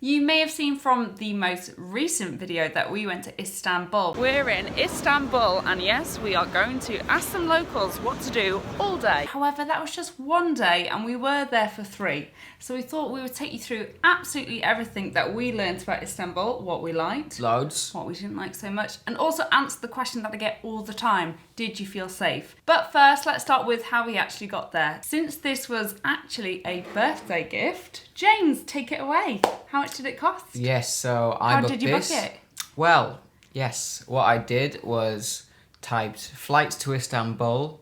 You may have seen from the most recent video that we went to Istanbul. We're in Istanbul, and yes, we are going to ask some locals what to do all day. However, that was just one day and we were there for 3. So we thought we would take you through absolutely everything that we learned about Istanbul, what we liked, loads, what we didn't like so much, and also answer the question that I get all the time: did you feel safe? But first, let's start with how we actually got there. Since this was actually a birthday gift, James, take it away. How much did it cost? Yes, so I How booked did you this. book it? Well, yes, what I did was typed flights to Istanbul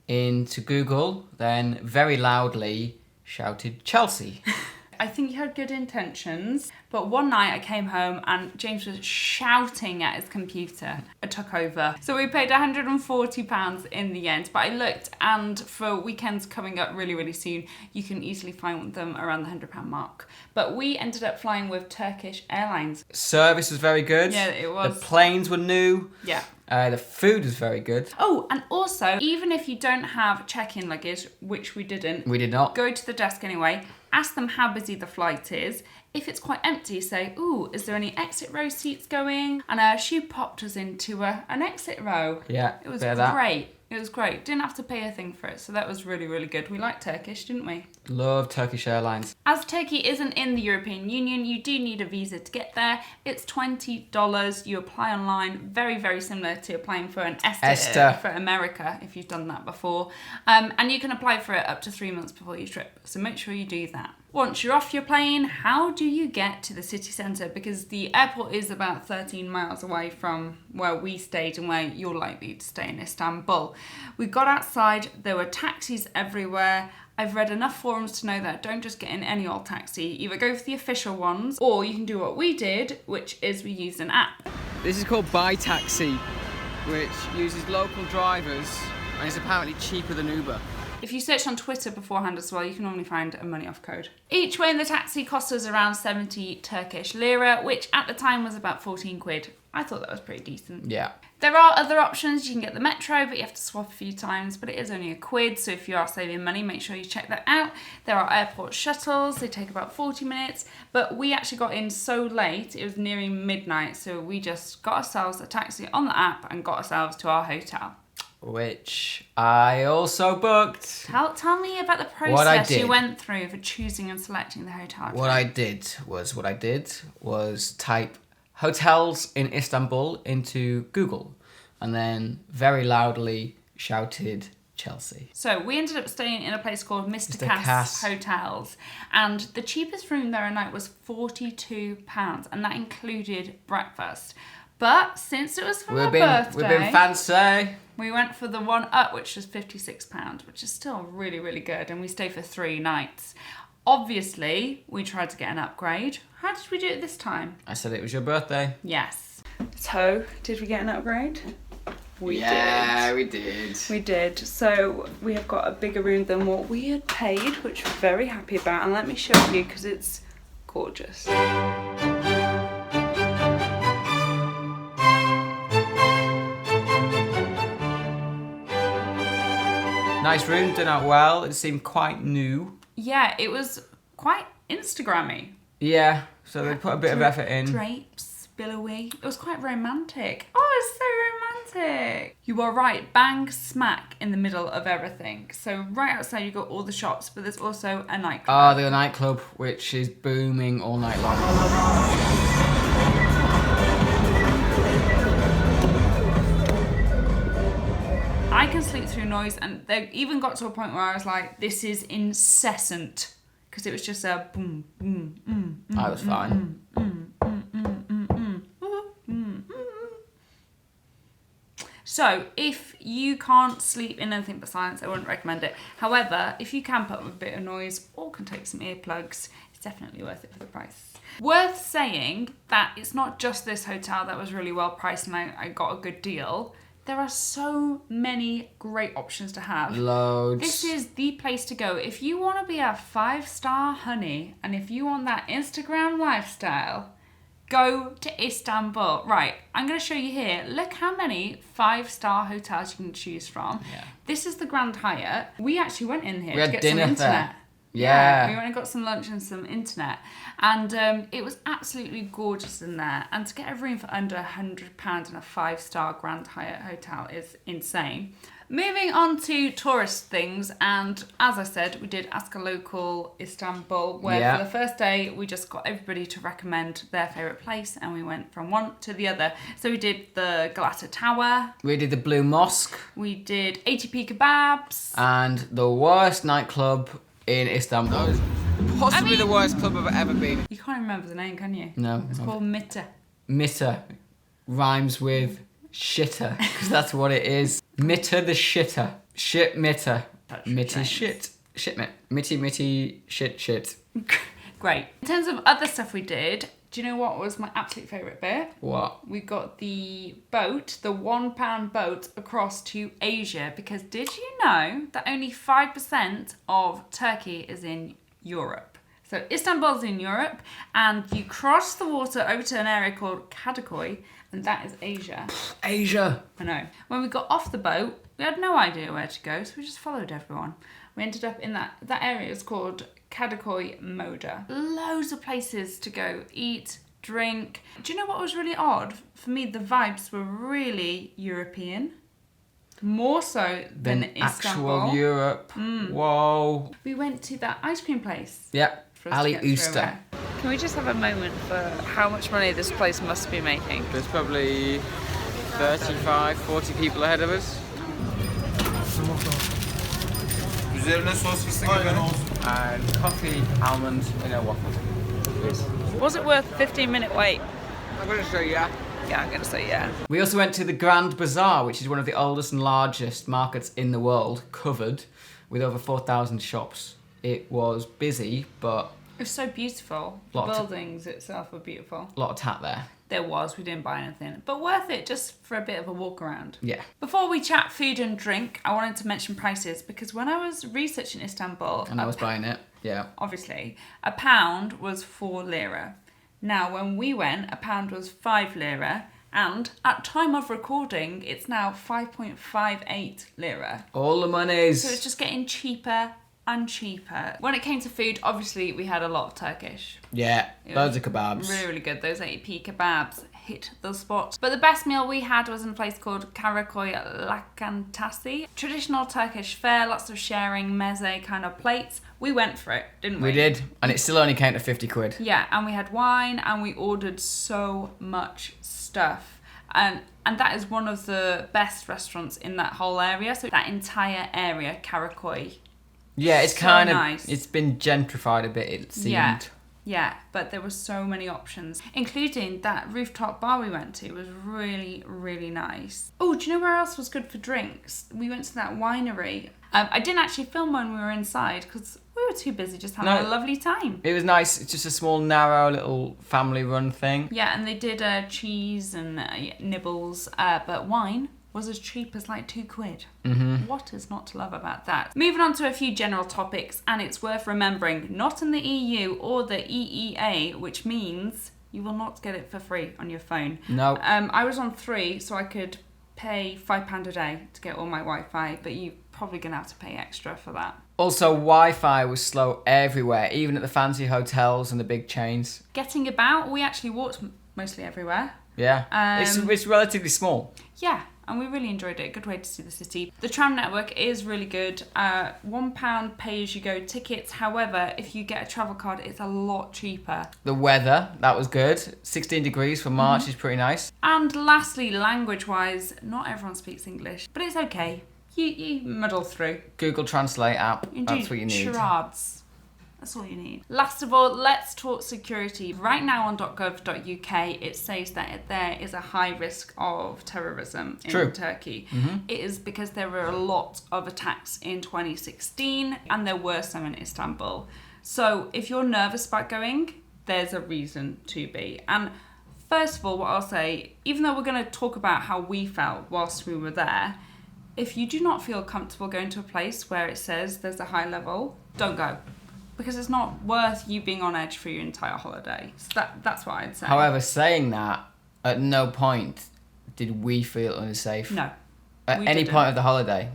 into Google, then very loudly shouted Chelsea. I think you had good intentions, but one night I came home and James was shouting at his computer. I took over. So we paid £140 in the end, but I looked, and for weekends coming up really, really soon, you can easily find them around the £100 mark. But we ended up flying with Turkish Airlines. Service was very good. Yeah, it was. The planes were new. Yeah. The food was very good. Oh, and also, even if you don't have check-in luggage, which we didn't, We did not. go to the desk anyway, ask them how busy the flight is. If it's quite empty, say, ooh, is there any exit row seats going? And she popped us into an exit row. Yeah, It was bit of that. great. It was great. Didn't have to pay a thing for it, so that was really, really good. We liked Turkish, didn't we? Love Turkish Airlines. As Turkey isn't in the European Union, you do need a visa to get there. It's $20. You apply online, very, very similar to applying for an ESTA for America, if you've done that before. And you can apply for it up to 3 months before your trip, so make sure you do that. Once you're off your plane, how do you get to the city centre? Because the airport is about 13 miles away from where we stayed and where you're likely to stay in Istanbul. We got outside, there were taxis everywhere. I've read enough forums to know that don't just get in any old taxi. Either go for the official ones, or you can do what we did, which is we used an app. This is called Buy Taxi, which uses local drivers and is apparently cheaper than Uber. If you search on Twitter beforehand as well, you can normally find a money off code. Each way in the taxi cost us around 70 Turkish lira, which at the time was about 14 quid. I thought that was pretty decent. Yeah. There are other options. You can get the metro, but you have to swap a few times, but it is only a quid, so if you are saving money, make sure you check that out. There are airport shuttles. They take about 40 minutes, but we actually got in so late, it was nearing midnight, so we just got ourselves a taxi on the app and got ourselves to our hotel. Which I also booked. Tell me about the What I process you did. went through for choosing and selecting the hotel. What I did was type hotels in Istanbul into Google and then very loudly shouted Chelsea. So we ended up staying in a place called Mr. Mr. Cass Cass. Hotels, and the cheapest room there a night was £42, and that included breakfast. But since it was for my birthday, We've been fancy. we went for the one up, which was £56, which is still really, really good, and we stayed for 3 nights. Obviously, we tried to get an upgrade. How did we do it this time? I said it was your birthday. Yes. So, did we get an upgrade? We did. Yeah, we did. We did. So we have got a bigger room than what we had paid, which we're very happy about. And let me show you because it's gorgeous. Nice room, done out well. It seemed quite new. Yeah, it was quite Instagrammy. Yeah, so they put a bit of effort in. Drapes, billowy. It was quite romantic. Oh, it's so romantic. You are right, bang smack in the middle of everything. So right outside you got all the shops, but there's also a nightclub. The nightclub, which is booming all night long. I can sleep through noise, and they even got to a point where I was like, this is incessant. Because it was just a boom, boom, I was fine. So, if you can't sleep in anything but silence, I wouldn't recommend it. However, if you can put up with a bit of noise or can take some earplugs, it's definitely worth it for the price. Worth saying that it's not just this hotel that was really well priced and I got a good deal. There are so many great options to have. Loads. This is the place to go. If you want to be a 5-star honey and if you want that Instagram lifestyle, go to Istanbul. Right, I'm going to show you here. Look how many 5-star hotels you can choose from. Yeah. This is the Grand Hyatt. We actually went in here We to had get some dinner internet. there. Yeah. We went and got some lunch and some internet. And it was absolutely gorgeous in there. And to get a room for under £100 in a 5-star Grand Hyatt hotel is insane. Moving on to tourist things, and as I said, we did Ask a Local Istanbul, where for the first day we just got everybody to recommend their favourite place, and we went from one to the other. So we did the Galata Tower. We did the Blue Mosque. We did ATP kebabs. And the worst nightclub in Istanbul. Possibly the worst club I've ever been. You can't remember the name, can you? No. It's called Mitte. Mitte rhymes with shitter, because that's what it is. Mitte the shitter. Shit Mitte. Mitte shit. Shit Mitte. Mitte shit. Great. In terms of other stuff we did, do you know what was my absolute favourite bit? What? We got the boat, the £1 boat across to Asia, because did you know that only 5% of Turkey is in Europe? So Istanbul's in Europe, and you cross the water over to an area called Kadıköy, and that is Asia. Asia. I know. When we got off the boat, we had no idea where to go, so we just followed everyone. We ended up in that area is called Kadıköy Moda. Loads of places to go eat, drink. Do you know what was really odd? For me, the vibes were really European. More so than Istanbul. Actual Europe. Whoa. We went to that ice cream place. Yep. Ali Usta. Can we just have a moment for how much money this place must be making? There's probably 35, 40 people ahead of us. Üzerine sos fıstık efendim. And coffee, almond in a waffle. Was it worth a 15-minute wait? I'm going to say yeah. Yeah, I'm going to say yeah. We also went to the Grand Bazaar, which is one of the oldest and largest markets in the world, covered with over 4,000 shops. It was busy, but... It was so beautiful. The buildings itself were beautiful. A lot of tat there. There was. We didn't buy anything. But worth it just for a bit of a walk around. Yeah. Before we chat food and drink, I wanted to mention prices, because when I was researching Istanbul... And I was buying it, yeah. Obviously. A pound was 4 lira. Now, when we went, a pound was 5 lira. And at time of recording, it's now 5.58 lira. All the monies. So it's just getting cheaper and cheaper. When it came to food, obviously we had a lot of Turkish. Yeah, loads of kebabs. Really, really good. Those AP kebabs hit the spot. But the best meal we had was in a place called Karakoy Lakantasi. Traditional Turkish fare, lots of sharing, meze kind of plates. We went for it, didn't we? We did, and it still only came to 50 quid. Yeah, and we had wine, and we ordered so much stuff. And that is one of the best restaurants in that whole area. So that entire area, Karakoy. Yeah, it's so kind of nice. It's been gentrified a bit, it seemed. Yeah, but there were so many options, including that rooftop bar we went to was really, really nice. Oh, do you know where else was good for drinks? We went to that winery. I didn't actually film when we were inside because we were too busy just having a lovely time. It was nice. It's just a small, narrow, little family-run thing. Yeah, and they did cheese and nibbles, but wine was as cheap as like 2 quid. What is not to love about that? Moving on to a few general topics, and it's worth remembering, not in the EU or the EEA, which means you will not get it for free on your phone. No. I was on 3, so I could pay £5 a day to get all my Wi-Fi, but you're probably going to have to pay extra for that. Also, Wi-Fi was slow everywhere, even at the fancy hotels and the big chains. Getting about, we actually walked mostly everywhere. Yeah, it's relatively small. Yeah, and we really enjoyed it. Good way to see the city. The tram network is really good. £1 pay-as-you-go tickets. However, if you get a travel card, it's a lot cheaper. The weather, that was good. 16 degrees for March is pretty nice. And lastly, language-wise, not everyone speaks English, but it's okay. You muddle through. Google Translate app, that's what you need. Charades. That's all you need. Last of all, let's talk security. Right now on .gov.uk, it says that there is a high risk of terrorism in Turkey. It is because there were a lot of attacks in 2016, and there were some in Istanbul. So if you're nervous about going, there's a reason to be. And first of all, what I'll say, even though we're going to talk about how we felt whilst we were there, if you do not feel comfortable going to a place where it says there's a high level, don't go. Because it's not worth you being on edge for your entire holiday. So that's what I'd say. However, saying that, at no point did we feel unsafe. No. At any point of the holiday.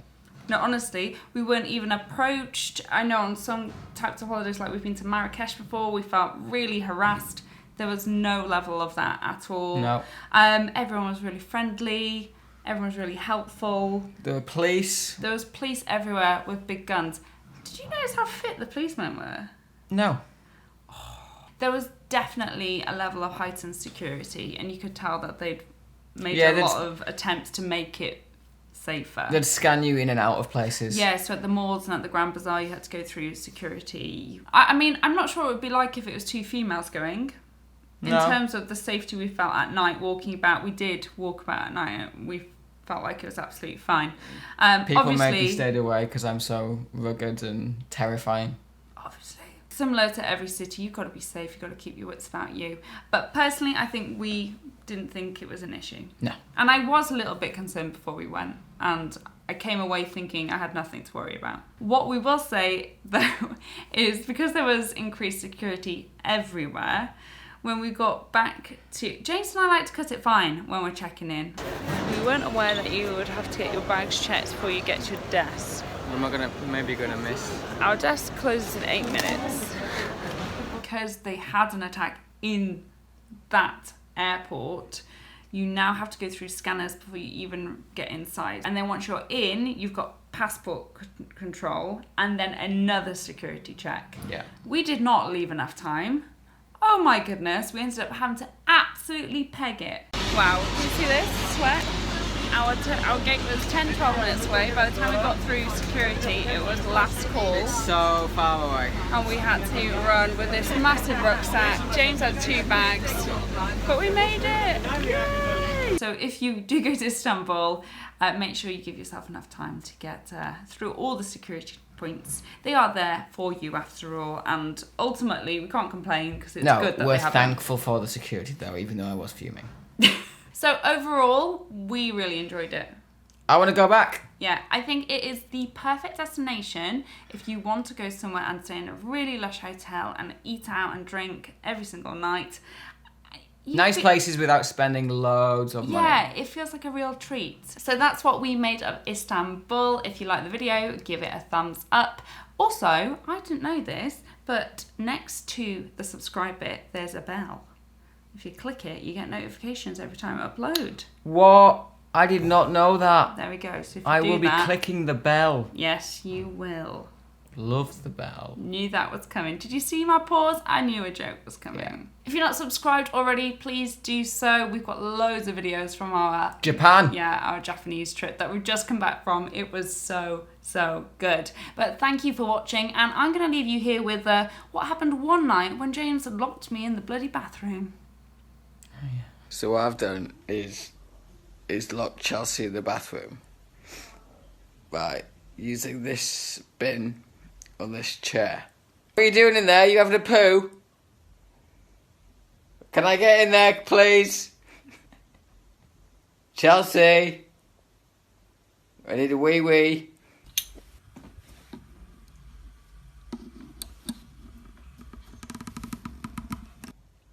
No, honestly, we weren't even approached. I know on some types of holidays, like we've been to Marrakesh before, we felt really harassed. There was no level of that at all. No. Everyone was really friendly. Everyone was really helpful. There were police. There was police everywhere with big guns. Did you notice how fit the policemen were? No. There was definitely a level of heightened security, and you could tell that they'd made a lot of attempts to make it safer. They'd scan you in and out of places. Yeah, so at the malls and at the Grand Bazaar, you had to go through security. I mean, I'm not sure what it would be like if it was 2 females going. In terms of the safety we felt at night walking about, we did walk about at night. We felt like it was absolutely fine. People maybe stayed away because I'm so rugged and terrifying. Obviously. Similar to every city, you've got to be safe, you've got to keep your wits about you. But personally, I think we didn't think it was an issue. No. And I was a little bit concerned before we went, and I came away thinking I had nothing to worry about. What we will say, though, is because there was increased security everywhere, when we got back to... James and I like to cut it fine when we're checking in. We weren't aware that you would have to get your bags checked before you get to your desk. Am I maybe gonna miss? Our desk closes in 8 minutes. Because they had an attack in that airport, you now have to go through scanners before you even get inside. And then once you're in, you've got passport control and then another security check. Yeah. We did not leave enough time. Oh my goodness, we ended up having to absolutely peg it. Wow, can you see this? Sweat? Our gate was 10-12 minutes away. By the time we got through security, it was last call. It's so far away. And we had to run with this massive rucksack. James had 2 bags, but we made it! Yay! So if you do go to Istanbul, make sure you give yourself enough time to get through all the security points. They are there for you after all, and ultimately we can't complain because it's good that we're they have thankful for the security though, even though I was fuming. So overall, we really enjoyed it. I want to go back. Yeah, I think it is the perfect destination if you want to go somewhere and stay in a really lush hotel and eat out and drink every single night. Nice places without spending loads of money. Yeah, it feels like a real treat. So that's what we made of Istanbul. If you like the video, give it a thumbs up. Also, I didn't know this, but next to the subscribe bit, there's a bell. If you click it, you get notifications every time I upload. What? I did not know that. There we go. So if you I will be clicking the bell. Yes, you will. Love the bell. Knew that was coming. Did you see my pause? I knew a joke was coming. Yeah. If you're not subscribed already, please do so. We've got loads of videos from our... Japan. Yeah, our Japanese trip that we've just come back from. It was so good. But thank you for watching, and I'm going to leave you here with what happened one night when James locked me in the bloody bathroom. Oh, yeah. So what I've done is lock Chelsea in the bathroom by using this bin on this chair. What are you doing in there? You having a poo? Can I get in there, please? Chelsea? I need a wee-wee.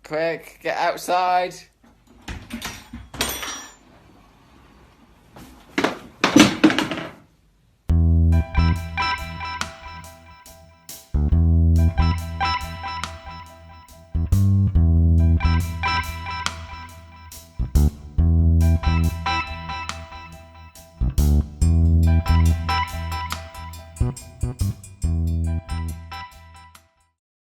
Quick, get outside.